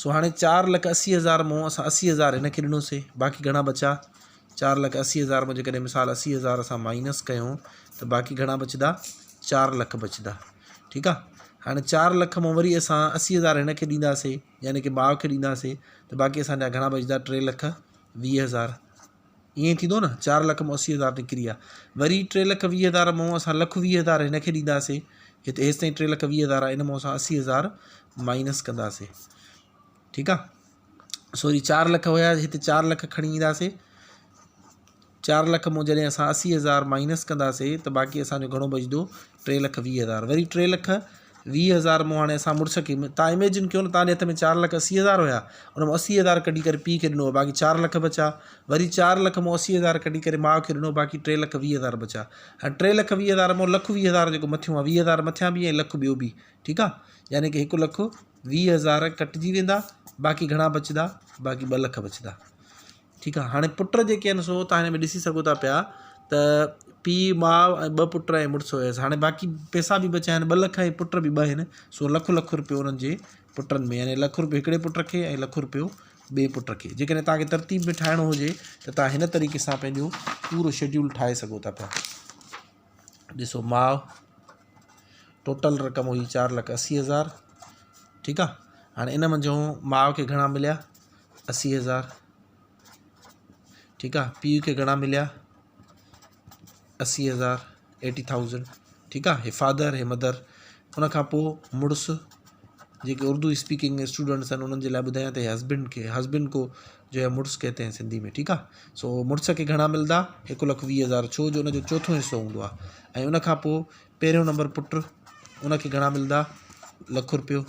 सो हाणे 4,80,000 मां असां 80,000 हिनखे ॾिनोसीं, बाक़ी घणा बचा 4,80,000 मां जेकॾहिं मिसाल 80,000 असां माइनस कयूं त बाक़ी घणा बचंदा 4 लख बचंदा। ठीकु आहे। हाणे 4 लख मां वरी असां 80,000 हिनखे ॾींदासीं यानी कि माउ खे ॾींदासीं त बाक़ी असांजा घणा बचंदा 3,20,000। ईअं थींदो न, 4 लख मां 80,000 निकिरी विया। वरी 3,20,000 मां असां 1,20,000 हिनखे ॾींदासीं, हिते हेसि ताईं 3,20,000 आहे, इन मां असां 80,000 माइनस कंदासीं। ठीकु आहे। सॉरी 4 लख हुया, हिते 4 लख खणी ईंदासीं। 4 लख मां जॾहिं असां 80,000 माइनस कंदासीं त बाक़ी असांजो घणो बचंदो 3,20,000। वरी 3,20,000 मां हाणे असां मुड़ुस खे, तव्हां इमेजिन कयो न तव्हांजे हथ में 4,80,000 हुया, उन मां 80,000 कढी करे पीउ खे ॾिनो, बाक़ी 4 लख बचा। वरी 4 लख मां 80,000 कढी करे माउ खे ॾिनो, बाक़ी 3,20,000 बचा। हाणे 3,20,000 मां 1,20,000 जेको मथियों आहे 20,000 मथियां बि ऐं लख ॿियो बि। ठीकु आहे। यानी कि 1,20,000 कटिजी वेंदा, बाक़ी घणा बचंदा, बाक़ी 2 लख बचंदा। ठीकु आहे। हाणे पुट जेके आहिनि सो तव्हां हिन में ॾिसी सघो था पिया त पीउ माउ ऐं 2 पुट ऐं मुड़ुस हुयसि। हाणे बाक़ी पैसा बि बचिया आहिनि, 2 लख ऐं पुट बि 2 आहिनि, सो लख रुपयो उन्हनि जे पुटनि में, यानी 1 लख रुपयो हिकिड़े पुट खे ऐं 1 लख रुपयो ॿिए पुट खे। जेकॾहिं तव्हांखे तरतीब में ठाहिणो हुजे त तव्हां हिन तरीक़े सां पंहिंजो पूरो शेड्यूल ठाहे सघो था पिया। ॾिसो माउ टोटल रक़म हुई 4,80,000। ठीकु आहे। हाणे इन मंझों माउ खे घणा मिलिया 80,000। ठीकु आहे। पीउ खे घणा मिलिया 80,000 80,000। ठीकु आहे। हे फादर हे मदर। उन खां पोइ मुड़ुस जेके उर्दू स्पीकिंग स्टूडेंट्स आहिनि उन्हनि जे लाइ ॿुधायां त हस्बैंड खे, हस्बैंड को जो है मुड़ुस कहते हैं सिंधी में। ठीकु आहे। सो मुड़ुस खे घणा मिलंदा 1,20,000, छो जो उनजो चोथों हिसो हूंदो आहे। ऐं उन खां पोइ पहिरियों नंबर पुटु, उनखे घणा मिलंदा 1 लख रुपयो।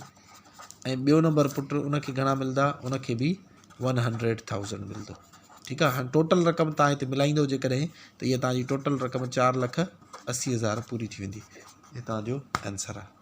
ऐं ॿियो नंबर पुटु, उनखे घणा मिलंदा, उनखे बि 100,000 मिलंदो। ठीकु आहे। हाणे टोटल रक़म तव्हां हिते मिलाईंदो जेकॾहिं त इहा तव्हांजी टोटल रक़म 4,80,000 पूरी थी वेंदी। इहे तव्हांजो आंसर आहे।